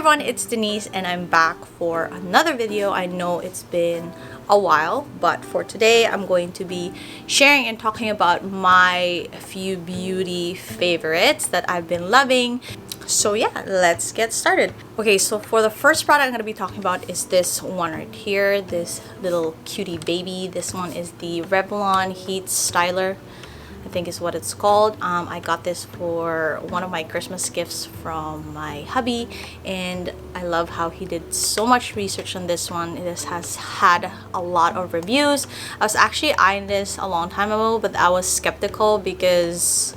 everyone, it's Denise and I'm back for another video. I know it's been a while, but for today I'm going to be sharing and talking about my few beauty favorites that I've been loving. So yeah, let's get started. Okay, so for the first product I'm going to be talking about is this one right here, this little cutie baby. This one is the Revlon Heat Styler, I think is what it's called. I got this for one of my Christmas gifts from my hubby, and I love how he did so much research on this one. This has had a lot of reviews. I was actually eyeing this a long time ago, but I was skeptical because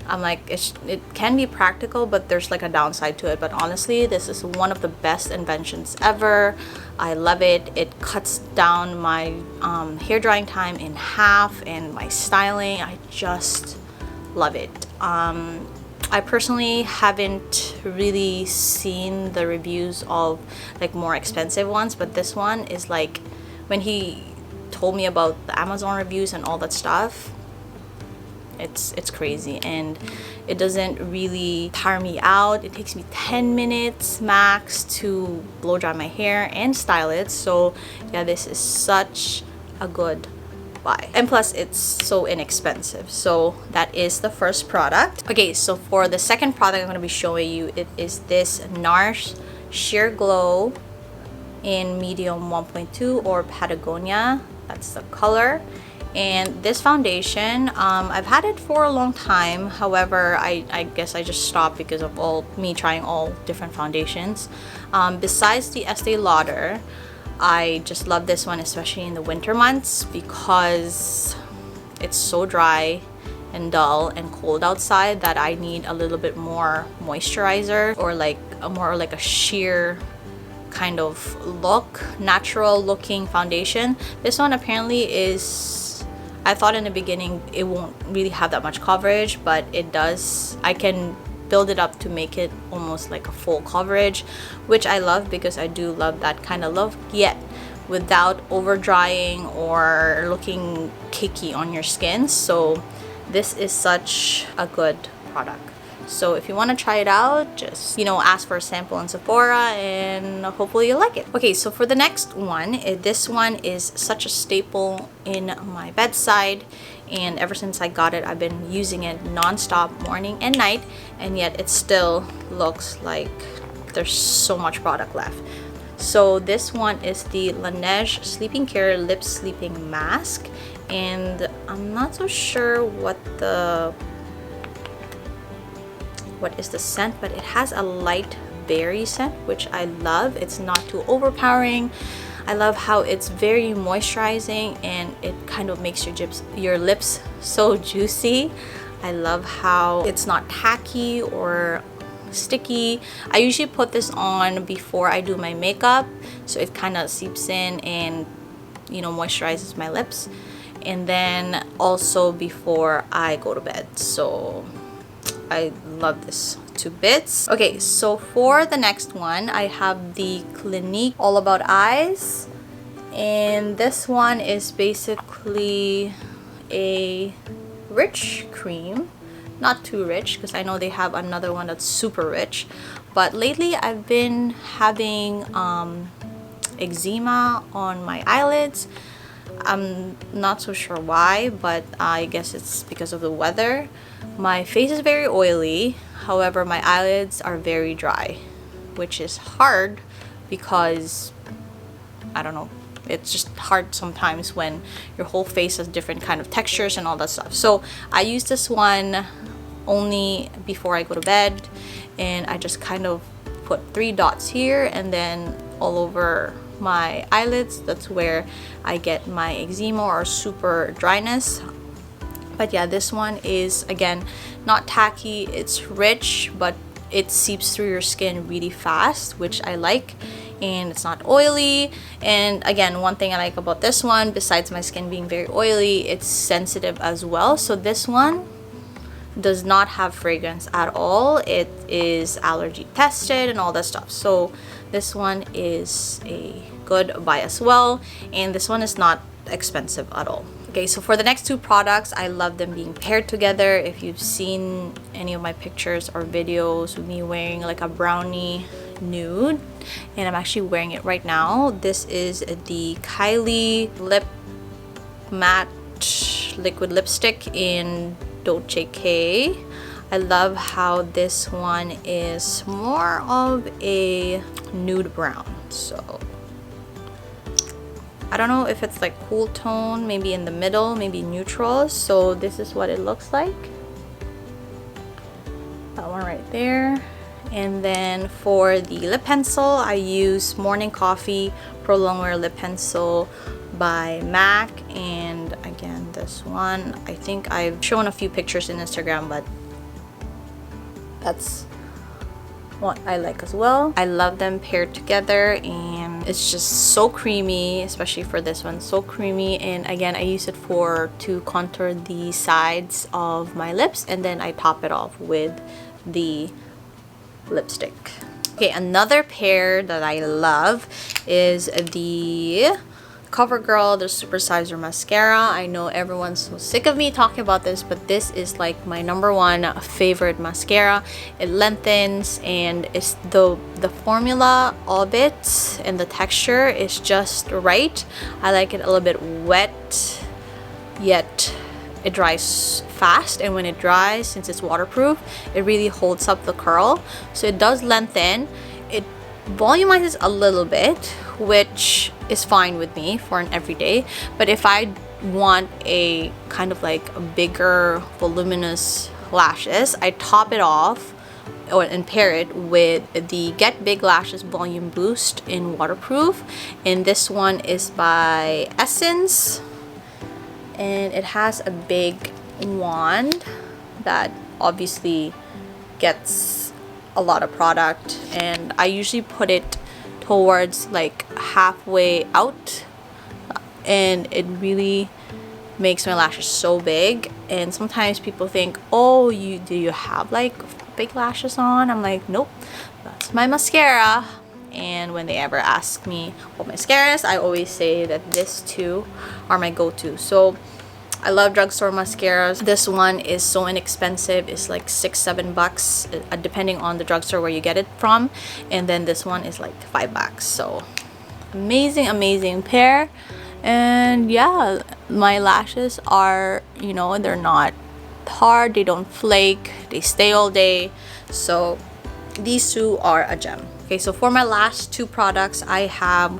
I'm like, it can be practical, but there's like a downside to it. But honestly, this is one of the best inventions ever. I love it. It cuts down my hair drying time in half, and my styling, I just love it. I personally haven't really seen the reviews of like more expensive ones, but this one is like, when he told me about the Amazon reviews and all that stuff, it's crazy, and it doesn't really tire me out. It takes me 10 minutes max to blow dry my hair and style it. So yeah, this is such a good buy, and plus it's so inexpensive. So that is the first product. Okay, so for the second product I'm going to be showing you, it is this NARS Sheer Glow in medium 1.2 or Patagonia. That's the color. And this foundation, I've had it for a long time. However, I guess I just stopped because of me trying all different foundations. Besides the Estee Lauder, I just love this one, especially in the winter months, because it's so dry and dull and cold outside that I need a little bit more moisturizer, or like a sheer kind of look, natural looking foundation. This one apparently is, I thought in the beginning it won't really have that much coverage, but it does. I can build it up to make it almost like a full coverage, which I love because I do love that kind of look, yet without over drying or looking cakey on your skin. So this is such a good product. So if you want to try it out, just, you know, ask for a sample in Sephora and hopefully you'll like it. Okay, so for the next one, this one is such a staple in my bedside, and ever since I got it, I've been using it non-stop, morning and night, and yet it still looks like there's so much product left. So this one is the Laneige Sleeping Care Lip Sleeping Mask, and I'm not so sure what is the scent, but it has a light berry scent, which I love. It's not too overpowering. I love how it's very moisturizing, and it kind of makes your lips so juicy. I love how it's not tacky or sticky. I usually put this on before I do my makeup, so it kind of seeps in and, you know, moisturizes my lips, and then also before I go to bed. So I love this to bits. Okay, so for the next one, I have the Clinique All About Eyes, and this one is basically a rich cream. Not too rich, because I know they have another one that's super rich, but lately I've been having eczema on my eyelids. I'm not so sure why, but I guess it's because of the weather. My face is very oily, however my eyelids are very dry, which is hard because, I don't know, it's just hard sometimes when your whole face has different kind of textures and all that stuff. So I use this one only before I go to bed, and I just kind of put 3 dots here and then all over my eyelids. That's where I get my eczema or super dryness. But yeah, this one is, again, not tacky. It's rich, but it seeps through your skin really fast, which I like, and it's not oily. And again, one thing I like about this one, besides my skin being very oily, it's sensitive as well. So this one does not have fragrance at all. It is allergy tested and all that stuff. So this one is a good buy as well, and this one is not expensive at all. Okay, so for the next two products, I love them being paired together. If you've seen any of my pictures or videos with me wearing like a brownie nude, and I'm actually wearing it right now. This is the Kylie Lip Matte Liquid Lipstick in Dolce K. I love how this one is more of a nude brown, so I don't know if it's like cool tone, maybe in the middle, maybe neutral. So this is what it looks like. That one right there. And then for the lip pencil, I use Morning Coffee Prolongwear Lip Pencil by MAC. And again, this one, I think I've shown a few pictures in Instagram, but that's what I like as well. I love them paired together, and it's just so creamy, especially for this one, so creamy. And again, I use it to contour the sides of my lips, and then I top it off with the lipstick. Okay, another pair that I love is the Covergirl, the Supersizer mascara. I know everyone's so sick of me talking about this, but this is like my #1 favorite mascara. It lengthens, and it's the formula of it and the texture is just right. I like it a little bit wet, yet it dries fast, and when it dries, since it's waterproof, it really holds up the curl. So it does lengthen. It volumizes a little bit, which is fine with me for an everyday. But if I want a kind of like a bigger voluminous lashes, I top it off and pair it with the Get Big Lashes Volume Boost in waterproof, and this one is by Essence, and it has a big wand that obviously gets a lot of product, and I usually put it towards like halfway out, and it really makes my lashes so big. And sometimes people think, oh, do you have like big lashes on? I'm like, nope, that's my mascara. And when they ever ask me what mascara is, I always say that this two are my go-to. So I love drugstore mascaras. This one is so inexpensive. It's like $6-7 bucks, depending on the drugstore where you get it from. And then this one is like $5. So amazing pair. And yeah, my lashes are, you know, they're not hard, they don't flake, they stay all day. So these two are a gem. Okay, so for my last two products, I have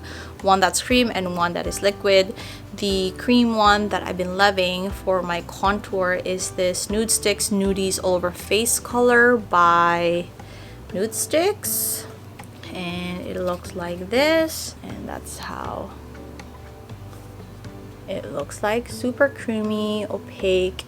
one that's cream and one that is liquid. The cream one that I've been loving for my contour is this NUDESTIX Nudies All Over Face Color by NUDESTIX, and it looks like this, and that's how it looks like. Super creamy, opaque,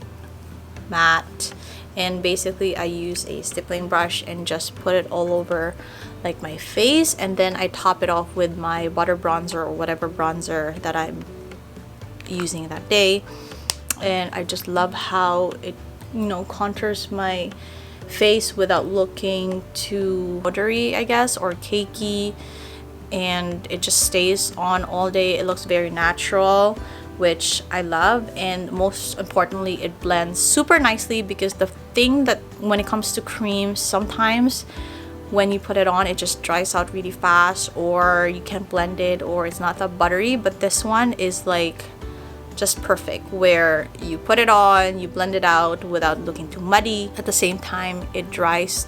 matte. And basically I use a stippling brush and just put it all over like my face, and then I top it off with my butter bronzer or whatever bronzer that I'm using that day. And I just love how it, you know, contours my face without looking too powdery, I guess, or cakey, and it just stays on all day. It looks very natural, which I love. And most importantly, it blends super nicely, because the thing that when it comes to creams, sometimes when you put it on, it just dries out really fast, or you can't blend it, or it's not that buttery. But this one is like just perfect, where you put it on, you blend it out without looking too muddy. At the same time, it dries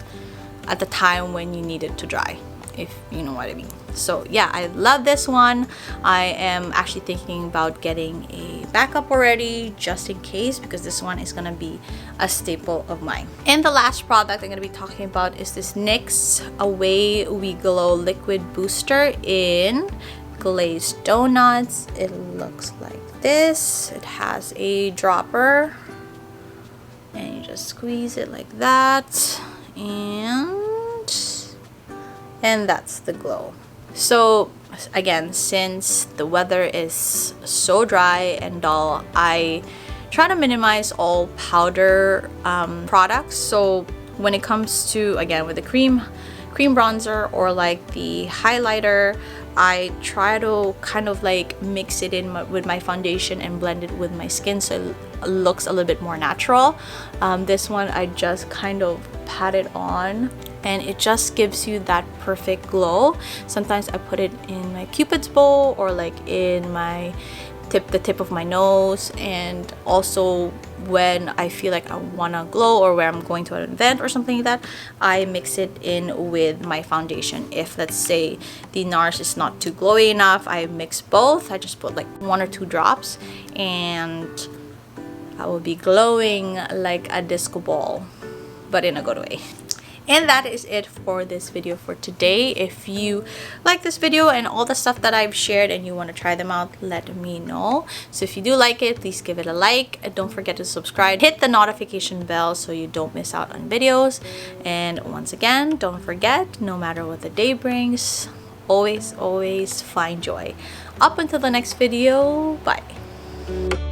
at the time when you need it to dry, if you know what I mean. So yeah, I love this one. I am actually thinking about getting a backup already, just in case, because this one is gonna be a staple of mine. And the last product I'm gonna be talking about is this NYX Away We Glow Liquid Booster in Glazed Donuts. It looks like this. It has a dropper, and you just squeeze it like that, and that's the glow. So again, since the weather is so dry and dull, I try to minimize all powder products. So when it comes to, again, with the cream bronzer or like the highlighter, I try to kind of like mix it in with my foundation and blend it with my skin, so it looks a little bit more natural. This one I just kind of pat it on and it just gives you that perfect glow. Sometimes I put it in my Cupid's bow or like in my the tip of my nose, and also when I feel like I wanna glow or where I'm going to an event or something like that, I mix it in with my foundation. If let's say the NARS is not too glowy enough, I mix both. I just put like 1 or 2 drops and I will be glowing like a disco ball, but in a good way. And that is it for this video for today. If you like this video and all the stuff that I've shared and you want to try them out, let me know. So if you do like it, please give it a like. And don't forget to subscribe. Hit the notification bell so you don't miss out on videos. And once again, don't forget, no matter what the day brings, always find joy. Up until the next video, bye.